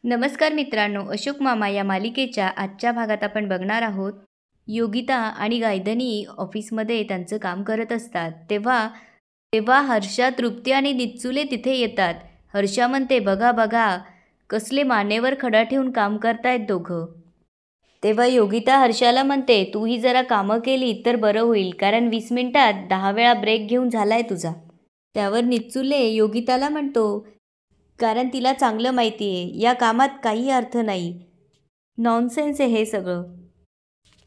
नमस्कार मित्रांनो, अशोक मामा या मालिकेच्या आजच्या भागात आपण बघणार आहोत. योगिता आणि गायधनी ऑफिसमध्ये त्यांचं काम करत असतात. तेव्हा तेव्हा हर्षा, तृप्ती आणि निच्चुले तिथे येतात. हर्षा म्हणते, बघा बघा कसले मानेवर खडा ठेवून काम करतायत दोघं. तेव्हा योगिता हर्षाला म्हणते, तूही जरा कामं केली तर बरं होईल, कारण 20 मिनिटात 10 वेळा ब्रेक घेऊन झालाय तुझा. त्यावर निच्चुले योगिताला म्हणतो, कारण तिला चांगलं माहिती आहे या कामात काही अर्थ नाही, नॉनसेन्स आहे हे सगळं.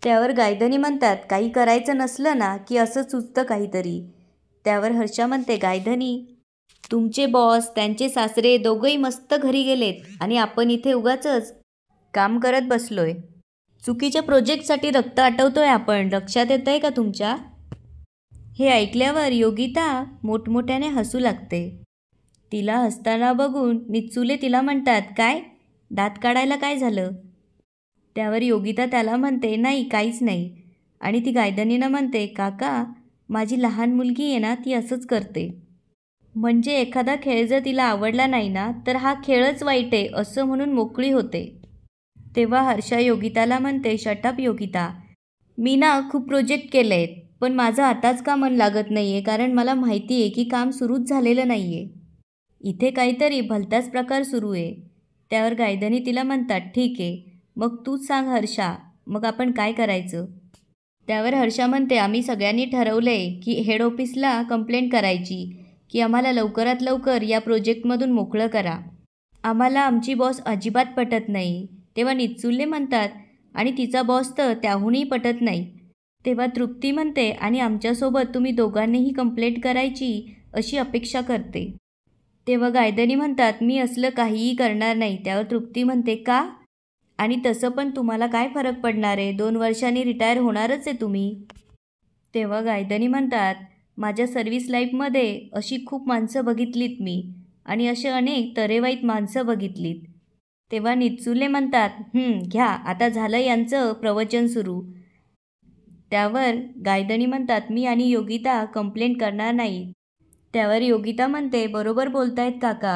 त्यावर गायधनी म्हणतात, काही करायचं नसलं ना की असं सुचतं काहीतरी. त्यावर हर्षा म्हणते, गायधनी तुमचे बॉस, त्यांचे सासरे दोघंही मस्त घरी गेलेत आणि आपण इथे उगाचच काम करत बसलोय. चुकीच्या प्रोजेक्टसाठी रक्त आटवतोय आपण, लक्षात येत आहे का तुमच्या? हे ऐकल्यावर योगिता मोठमोठ्याने हसू लागते. तिला हसताना बघून निच्चुले तिला म्हणतात, काय दात काढायला काय झालं? त्यावर योगिता त्याला म्हणते, नाही काहीच नाही. आणि ती गायधनीनं म्हणते, काका माझी लहान मुलगी आहे ना ती असंच करते. म्हणजे एखादा खेळ जर तिला आवडला नाही ना तर हा खेळच वाईट आहे असं म्हणून मोकळी होते. तेव्हा हर्षा योगिताला म्हणते, शटअप योगिता, मी ना खूप प्रोजेक्ट केले आहेत, पण माझं आताच का मन लागत नाही आहे, कारण मला माहिती आहे की काम सुरूच झालेलं नाही आहे. इथे काहीतरी भलताच प्रकार सुरू आहे. त्यावर गायधनी तिला म्हणतात, ठीक आहे मग तूच सांग हर्षा, मग आपण काय करायचं? त्यावर हर्षा म्हणते, आम्ही सगळ्यांनी ठरवलं आहे की हेड ऑफिसला कंप्लेंट करायची की आम्हाला लवकरात लवकर या प्रोजेक्टमधून मोकळं करा. आम्हाला आमची बॉस अजिबात पटत नाही. तेव्हा निच्चुले म्हणतात, आणि तिचा बॉस तर त्याहूनही पटत नाही. तेव्हा तृप्ती म्हणते, आणि आमच्यासोबत तुम्ही दोघांनीही कंप्लेंट करायची अशी अपेक्षा करते. तेव्हा गायधनी म्हणतात, मी असलं काहीही करणार नाही. त्यावर तृप्ती म्हणते, का? आणि तसं पण तुम्हाला काय फरक पडणार आहे, 2 वर्षांनी रिटायर होणारच आहे तुम्ही. तेव्हा गायधनी म्हणतात, माझ्या सर्व्हिस लाईफमध्ये अशी खूप माणसं बघितलीत मी, आणि असे अनेक तरेवाईत माणसं बघितलीत. तेव्हा निच्चुले म्हणतात, घ्या आता झालं यांचं प्रवचन सुरू. त्यावर गायधनी म्हणतात, मी आणि योगिता कंप्लेंट करणार नाही. त्यावर योगिता म्हणते, बरोबर बोलतायत काका,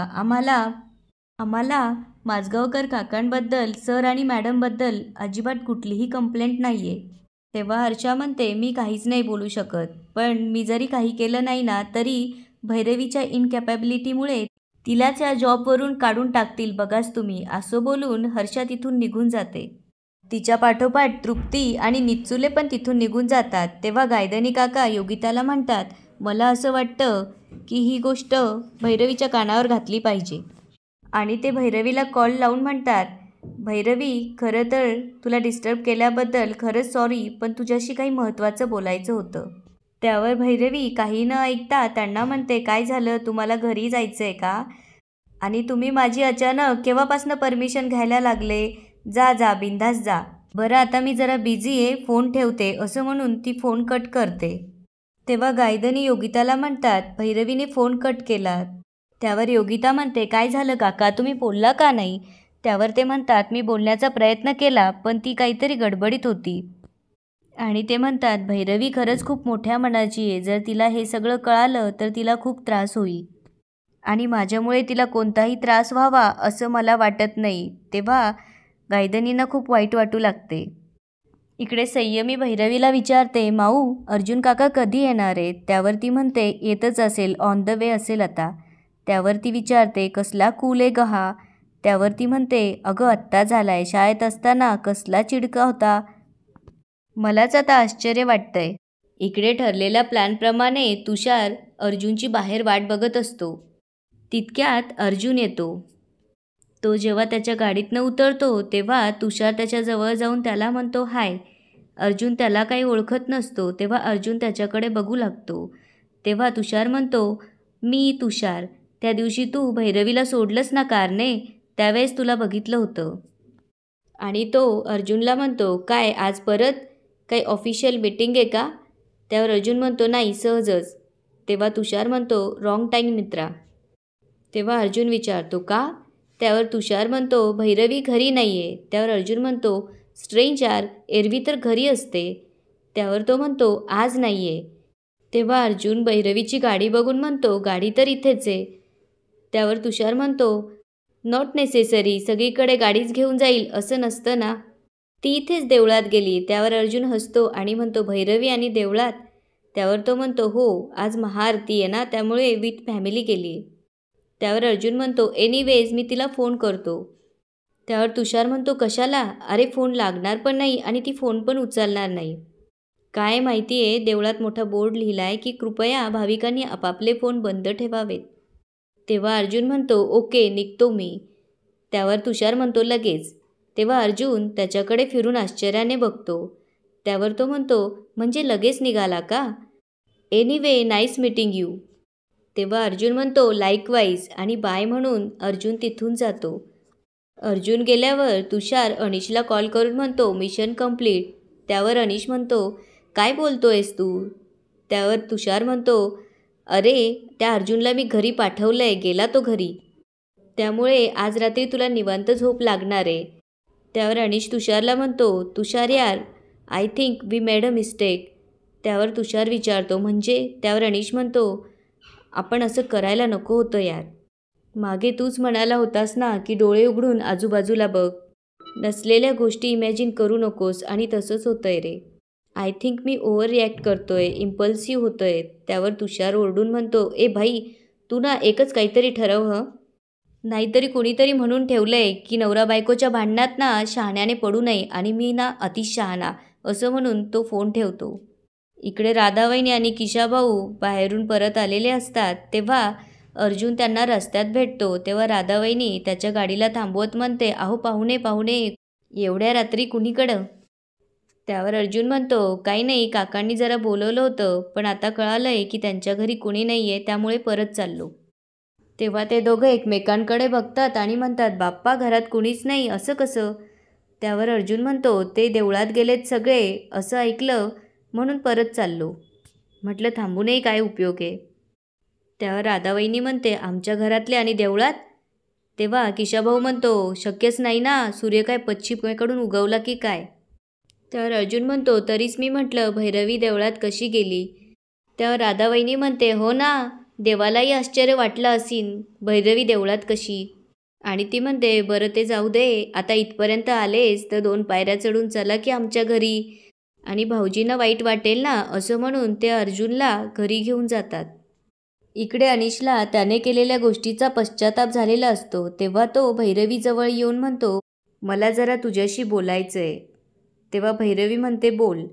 आम्हाला माजगावकर काकांबद्दल, सर आणि मॅडमबद्दल अजिबात कुठलीही कंप्लेंट नाही आहे. तेव्हा हर्षा म्हणते, मी काहीच नाही बोलू शकत, पण मी जरी काही केलं नाही ना तरी भैरवीच्या इनकॅपॅबिलिटीमुळे तिला त्या जॉबवरून काढून टाकतील बघाच तुम्ही. असं बोलून हर्षा तिथून निघून जाते. तिच्या पाठोपाठ तृप्ती आणि निच्चुले पण तिथून निघून जातात. तेव्हा गायधनी काका योगिताला म्हणतात, मला असं वाटतं की ही गोष्ट भैरवीच्या कानावर घातली पाहिजे. आणि ते भैरवीला कॉल लावून म्हणतात, भैरवी खरं तर तुला डिस्टर्ब केल्याबद्दल खरंच सॉरी, पण तुझ्याशी काही महत्त्वाचं बोलायचं होतं. त्यावर भैरवी काही न ऐकता त्यांना म्हणते, काय झालं, तुम्हाला घरी जायचं आहे का? आणि तुम्ही माझी अचानक केव्हापासनं परमिशन घ्यायला लागले? जा जा बिंदास जा. बरं आता मी जरा बिझी आहे, फोन ठेवते, असं म्हणून ती फोन कट करते. तेव्हा गायधनी योगिताला म्हणतात, भैरवीने फोन कट केला. त्यावर योगिता म्हणते, काय झालं काका, तुम्ही बोलला का नाही? त्यावर ते म्हणतात, मी बोलण्याचा प्रयत्न केला पण ती काहीतरी गडबडीत होती. आणि ते म्हणतात, भैरवी खरंच खूप मोठ्या मनाची आहे, जर तिला हे सगळं कळालं तर तिला खूप त्रास होईल, आणि माझ्यामुळे तिला कोणताही त्रास व्हावा असं मला वाटत नाही. तेव्हा गायधनींना खूप वाईट वाटू लागते. इकडे संयमी भैरवीला विचारते, माऊ अर्जुन काका कधी येणार आहेत? त्यावर ती म्हणते, येतच असेल, ऑन द वे असेल आता. त्यावर ती विचारते, कसला कूल आहे ग हा? त्यावर ती म्हणते, अगं आत्ता झालाय, शाळेत असताना कसला चिडका होता. मलाच आता आश्चर्य वाटतंय. इकडे ठरलेल्या प्लॅनप्रमाणे तुषार अर्जुनची बाहेर वाट बघत असतो. तितक्यात अर्जुन येतो. तो जेव्हा त्याच्या गाडीतनं उतरतो तेव्हा तुषार त्याच्याजवळ जाऊन त्याला म्हणतो, हाय. अर्जुन त्याला काही ओळखत नसतो. तेव्हा अर्जुन त्याच्याकडे बघू लागतो. तेव्हा तुषार म्हणतो, मी तुषार, त्या दिवशी तू भैरवीला सोडलंस ना कारने, त्यावेळेस तुला बघितलं होतं. आणि तो अर्जुनला म्हणतो, काय आज परत काही ऑफिशियल मीटिंग आहे का? त्यावर अर्जुन म्हणतो, नाही सहजच. तेव्हा तुषार म्हणतो, रॉंग टाईम मित्रा. तेव्हा अर्जुन विचारतो, का? त्यावर तुषार म्हणतो, भैरवी घरी नाही आहे. त्यावर अर्जुन म्हणतो, स्ट्रेंज यार, एरवी तर घरी असते. त्यावर तो म्हणतो, आज नाही आहे. तेव्हा अर्जुन भैरवीची गाडी बघून म्हणतो, गाडी तर इथेच आहे. त्यावर तुषार म्हणतो, नॉट नेसेसरी, सगळीकडे गाडीच घेऊन जाईल असं नसतं ना. ती इथेच देवळात गेली. त्यावर अर्जुन हसतो आणि म्हणतो, भैरवी आणि देवळात? त्यावर तो म्हणतो, हो, आज महाआरती आहे ना, त्यामुळे विथ फॅमिली गेली. त्यावर अर्जुन म्हणतो, एनिवेज मी तिला फोन करतो. त्यावर तुषार म्हणतो, कशाला? अरे फोन लागणार पण नाही आणि ती फोन पण उचलणार नाही. काय माहिती आहे, देवळात मोठा बोर्ड लिहिला आहे की कृपया भाविकांनी आपापले फोन बंद ठेवावेत. तेव्हा अर्जुन म्हणतो, ओके, निघतो मी. त्यावर तुषार म्हणतो, लगेच. तेव्हा अर्जुन त्याच्याकडे फिरून आश्चर्याने बघतो. त्यावर तो म्हणतो, म्हणजे लगेच निघाला का? Anyway, nice meeting you. तेव्हा अर्जुन म्हणतो, लाईकवाईज, आणि बाय म्हणून अर्जुन तिथून जातो. अर्जुन गेल्यावर तुषार अनिशला कॉल करून म्हणतो, मिशन कंप्लीट. त्यावर अनिश म्हणतो, काय बोलतोयस तू? त्यावर तुषार म्हणतो, अरे त्या अर्जुनला मी घरी पाठवलंय, गेला तो घरी. त्यामुळे आज रात्री तुला निवांत झोप लागणार आहे. त्यावर अनिश तुषारला म्हणतो, तुषार यार, I think we made a mistake. त्यावर तुषार विचारतो, म्हणजे? त्यावर अनिश म्हणतो, आपण असं करायला नको होतं यार. मागे तूच म्हणाला होतास ना की डोळे उघडून आजूबाजूला बघ, नसलेल्या गोष्टी इमॅजिन करू नकोस, आणि तसंच होतंय रे. आय थिंक मी ओव्हर रिॲक्ट करतोय, इम्पल्सिव्ह होतोय. त्यावर तुषार ओरडून म्हणतो, ए भाई, तू ना एकच काहीतरी ठरव हं. नाहीतरी कोणीतरी म्हणून ठेवलंय की नवरा बायकोच्या भांडणात ना शहाण्याने पडू नये, आणि मी ना अतिशहाणा, असं म्हणून तो फोन ठेवतो. इकडे राधावहिनी आणि किशाभाऊ बाहेरून परत आलेले असतात. तेव्हा अर्जुन त्यांना रस्त्यात भेटतो. तेव्हा राधावहिनी त्याच्या गाडीला थांबवत म्हणते, अहो पाहुणे पाहुणे, एवढ्या रात्री कुणीकडं? त्यावर अर्जुन म्हणतो, काही नाही, काकांनी जरा बोलवलं होतं, पण आता कळालंय की त्यांच्या घरी कुणी नाही आहे, त्यामुळे परत चाललो. तेव्हा ते दोघं एकमेकांकडे बघतात आणि म्हणतात, बाप्पा, घरात कुणीच नाही, असं कसं? त्यावर अर्जुन म्हणतो, ते देवळात गेलेत सगळे, असं ऐकलं म्हणून परत चाललो. म्हटलं थांबूनही काय उपयोग आहे. त्यावर राधावहिनी म्हणते, आमच्या घरातले आणि देवळात? तेव्हा किशाभाऊ म्हणतो, शक्यच नाही ना, सूर्य काय पश्चिमेकडून उगवला की काय? त्यावर अर्जुन म्हणतो, तरीच मी म्हटलं भैरवी देवळात कशी गेली? त्यावर राधावहिनी म्हणते, हो ना, देवालाही आश्चर्य वाटलं असीन, भैरवी देवळात कशी? आणि ती म्हणते, बरं ते जाऊ दे, आता इथपर्यंत आलेस तर 2 पायऱ्या चढून चला की आमच्या घरी, आणि भाऊजींना वाईट वाटेल ना, असं म्हणून ते अर्जुनला घरी घेऊन जातात. इकडे अनिशला त्याने केलेल्या गोष्टीचा पश्चाताप झालेला असतो. तेव्हा तो भैरवीजवळ येऊन म्हणतो, मला जरा तुझ्याशी बोलायचं आहे. तेव्हा भैरवी म्हणते, बोल.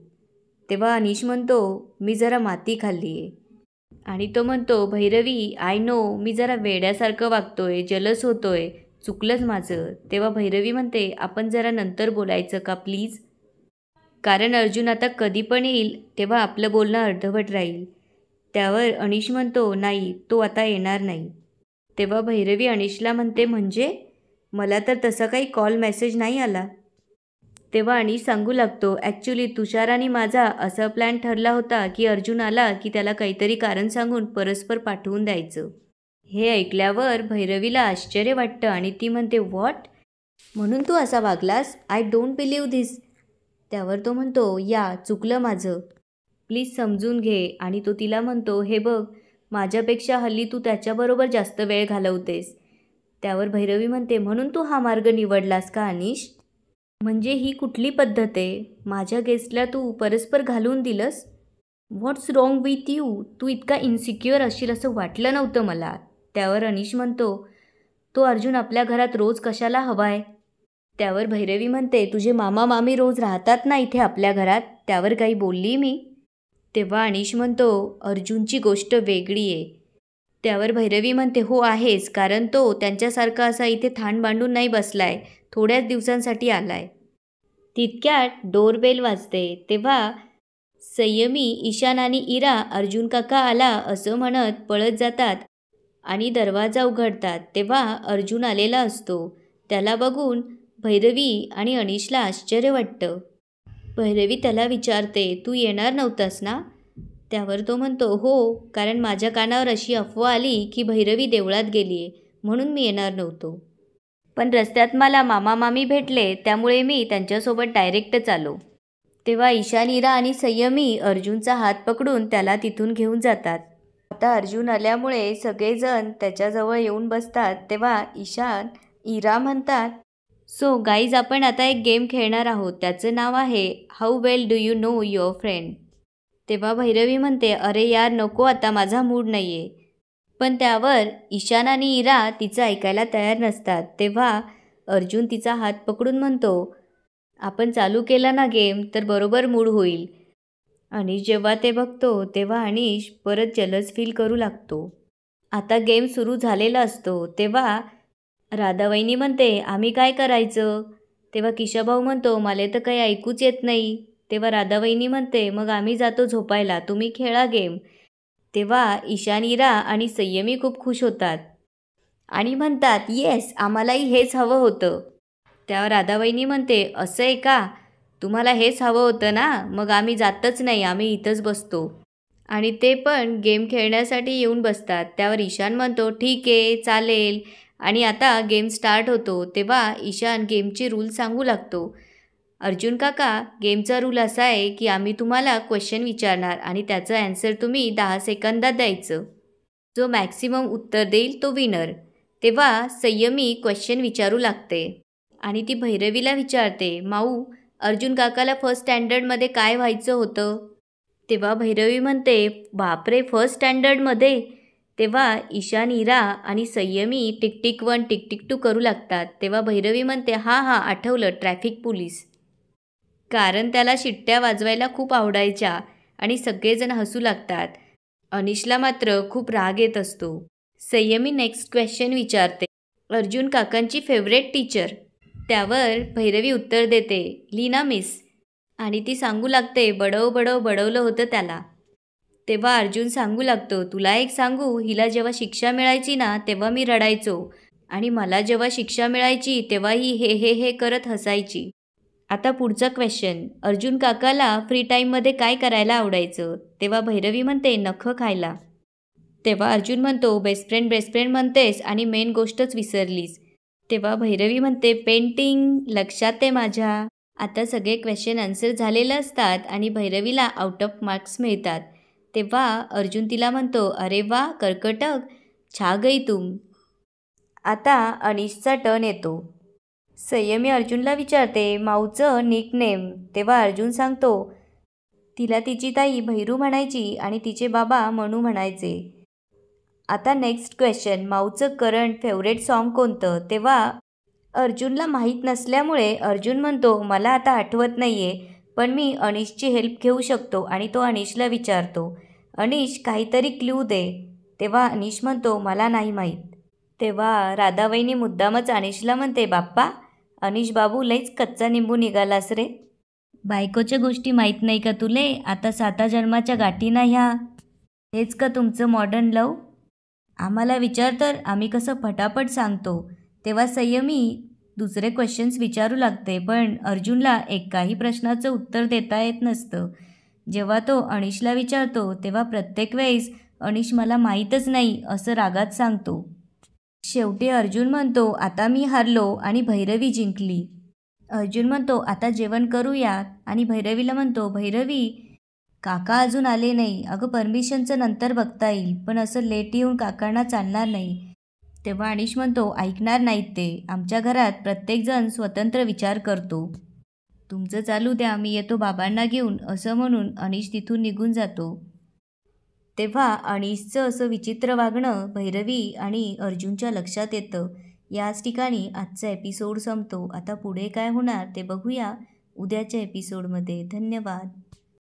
तेव्हा अनिश म्हणतो, मी जरा माती खाल्ली आहे. आणि तो म्हणतो, भैरवी, आय नो, मी जरा वेड्यासारखं वागतोय, जलस होतोय, चुकलंच माझं. तेव्हा भैरवी म्हणते, आपण जरा नंतर बोलायचं का प्लीज? कारण अर्जुन आता कधी पण येईल, तेव्हा आपलं बोलणं अर्धवट राहील. त्यावर अनिश म्हणतो, नाही, तो आता येणार नाही. तेव्हा भैरवी अनिशला म्हणते, म्हणजे? मला तर तसा काही कॉल मेसेज नाही आला. तेव्हा अनिश सांगू लागतो, ॲक्च्युली तुषार आणि माझा असा प्लॅन ठरला होता की अर्जुन आला की त्याला काहीतरी कारण सांगून परस्पर पाठवून द्यायचं. हे ऐकल्यावर भैरवीला आश्चर्य वाटतं आणि ती म्हणते, व्हॉट? म्हणून तू असा वागलास? I don't believe this. त्यावर तो म्हणतो, या, चुकलं माझं, प्लीज समजून घे. आणि तो तिला म्हणतो, हे बघ, माझ्यापेक्षा हल्ली तू त्याच्याबरोबर जास्त वेळ घालवतेस. त्यावर भैरवी म्हणते, म्हणून तू हा मार्ग निवडलास का अनिश? म्हणजे ही कुठली पद्धत आहे? माझ्या गेस्टला तू परस्पर घालवून दिलंस? व्हॉट्स रॉंग विथ यू? तू इतका इन्सिक्युअर असशील असं वाटलं नव्हतं मला. त्यावर अनिश म्हणतो, तो अर्जुन आपल्या घरात रोज कशाला हवाय? त्यावर भैरवी म्हणते, तुझे मामा मामी रोज राहतात ना इथे आपल्या घरात, त्यावर काही बोलली मी? तेव्हा अनिश म्हणतो, अर्जुनची गोष्ट वेगळी आहे. त्यावर भैरवी म्हणते, हो आहेच, कारण तो त्यांच्यासारखा असा इथे थान बांधून नाही बसलाय, थोड्याच दिवसांसाठी आलाय. तितक्यात डोरबेल वाजते. तेव्हा संयमी, ईशान आणि इरा अर्जुन काका आला असं म्हणत पळत जातात आणि दरवाजा उघडतात. तेव्हा अर्जुन आलेला असतो. त्याला बघून भैरवी आणि अनिशला आश्चर्य वाटतं. भैरवी त्याला विचारते, तू येणार नव्हतास ना? त्यावर तो म्हणतो, हो, कारण माझ्या कानावर अशी अफवा आली की भैरवी देवळात गेली आहे, म्हणून मी येणार नव्हतो. पण रस्त्यात मला मामा मामी भेटले, त्यामुळे मी त्यांच्यासोबत डायरेक्टच आलो. तेव्हा ईशान, इरा आणि संयमी अर्जुनचा हात पकडून त्याला तिथून घेऊन जातात. आता अर्जुन आल्यामुळे सगळेजण त्याच्याजवळ येऊन बसतात. तेव्हा ईशान, इरा म्हणतात, सो गाईज आपण आता एक गेम खेळणार आहोत. त्याचं नाव आहे how well do you know your friend. तेव्हा भैरवी म्हणते, अरे यार नको आता, माझा मूड नाही आहे. पण त्यावर ईशान आणि इरा तिचं ऐकायला तयार नसतात. तेव्हा अर्जुन तिचा हात पकडून म्हणतो, आपण चालू केला ना गेम तर बरोबर मूड होईल. अनिश जेव्हा ते बघतो तेव्हा अनिश परत जलस फील करू लागतो. आता गेम सुरू झालेला असतो. तेव्हा राधावहिनी म्हणते, आम्ही काय करायचं? तेव्हा किशाभाऊ म्हणतो, मला तर काही ऐकूच येत नाही. तेव्हा राधावहिनी म्हणते, मग आम्ही जातो झोपायला, तुम्ही खेळा गेम. तेव्हा ईशान, इरा आणि संयमी खूप खुश होतात आणि म्हणतात, येस आम्हालाही हेच हवं होतं. त्यावर राधावहिनी म्हणते, असं आहे का? तुम्हाला हेच हवं होतं ना? मग आम्ही जातच नाही, आम्ही इथंच बसतो. आणि ते पण गेम खेळण्यासाठी येऊन बसतात. त्यावर ईशान म्हणतो, ठीक आहे चालेल. आणि आता गेम स्टार्ट होतो. तेव्हा ईशान गेमची रूल सांगू लागतो. अर्जुन काका, गेमचा रूल असा आहे की आम्ही तुम्हाला क्वेश्चन विचारणार आणि त्याचं ॲन्सर तुम्ही 10 सेकंदात द्यायचं. जो मॅक्सिमम उत्तर देईल तो विनर. तेव्हा संयमी क्वेश्चन विचारू लागते आणि ती भैरवीला विचारते, माऊ अर्जुन काकाला फर्स्ट स्टँडर्डमध्ये काय व्हायचं होतं? तेव्हा भैरवी म्हणते, बापरे फर्स्ट स्टँडर्डमध्ये? तेव्हा ईशान, इरा आणि संयमी टिक 1 टिक 2 करू लागतात. तेव्हा भैरवी म्हणते, हां आठवलं, ट्रॅफिक पोलीस. कारण त्याला शिट्ट्या वाजवायला खूप आवडायच्या आणि सगळेजण हसू लागतात. अनिशला मात्र खूप राग येत असतो. संयमी नेक्स्ट क्वेश्चन विचारते, अर्जुन काकांची फेवरेट टीचर. त्यावर भैरवी उत्तर देते, लीना मिस. आणि ती सांगू लागते, बडवलं होतं त्याला. तेव्हा अर्जुन सांगू लागतो, तुला एक सांगू, हिला जेव्हा शिक्षा मिळायची ना तेव्हा मी रडायचो आणि मला जेव्हा शिक्षा मिळायची तेव्हा ही हे करत हसायची. आता पुढचा क्वेश्चन, अर्जुन काकाला फ्री टाईममध्ये काय करायला आवडायचं? तेव्हा भैरवी म्हणते, नखं खायला. तेव्हा अर्जुन म्हणतो, बेस्ट फ्रेंड म्हणतेस आणि मेन गोष्टच विसरलीस. तेव्हा भैरवी म्हणते, पेंटिंग. लक्षात आहे माझ्या. आता सगळे क्वेश्चन आन्सर झालेले असतात आणि भैरवीला आउट ऑफ मार्क्स मिळतात. तेव्हा अर्जुन तिला म्हणतो, अरे वा कर्कटक, छा गई तुम. आता अनिशचा टर्न येतो. संयमी अर्जुनला विचारते, माऊचं निकनेम. तेव्हा अर्जुन सांगतो, तिला तिची ताई भैरू म्हणायची आणि तिचे बाबा मनू म्हणायचे. आता नेक्स्ट क्वेश्चन, माऊचं करंट फेवरेट सॉन्ग कोणतं? तेव्हा अर्जुनला माहीत नसल्यामुळे अर्जुन म्हणतो, मला आता आठवत नाही आहे, पण मी अनिशची हेल्प घेऊ शकतो. आणि तो अनिशला विचारतो, अनिश काहीतरी क्लू दे. तेव्हा अनिश म्हणतो, मला नाही माहीत. तेव्हा राधावहिनी मुद्दामच अनिशला म्हणते, बाप्पा अनिश बाबू लईच कच्चा निंबू निघालास रे. बायकोच्या गोष्टी माहीत नाही का तुले? आता 7 जन्माच्या गाठी ना ह्या. हेच का तुमचं मॉडर्न लव? आम्हाला विचार तर आम्ही कसं फटाफट सांगतो. तेव्हा संयमी दुसरे क्वेश्चन्स विचारू लागते, पण अर्जुनला एकाही प्रश्नाचं उत्तर देता येत नसतं. जेव्हा तो अनिशला विचारतो तेव्हा प्रत्येक वेळेस अनिश मला माहीतच नाही असं रागात सांगतो. शेवटी अर्जुन म्हणतो, आता मी हारलो आणि भैरवी जिंकली. अर्जुन म्हणतो, आता जेवण करूयात. आणि भैरवीला म्हणतो, भैरवी काका अजून आले नाही. अगं परमिशनचं नंतर बघता येईल, पण असं लेट येऊन काकांना चालणार नाही. तेव्हा अनिश म्हणतो, ऐकणार नाहीत ते. आमच्या घरात प्रत्येकजण स्वतंत्र विचार करतो. तुमचं चालू द्या, मी येतो बाबांना घेऊन. असं म्हणून अनिश तिथून निघून जातो. तेव्हा अनिशचं असं विचित्र वागणं भैरवी आणि अर्जुनच्या लक्षात येतं. याच ठिकाणी आजचा एपिसोड संपतो. आता पुढे काय होणार ते बघूया उद्याच्या एपिसोडमध्ये. धन्यवाद.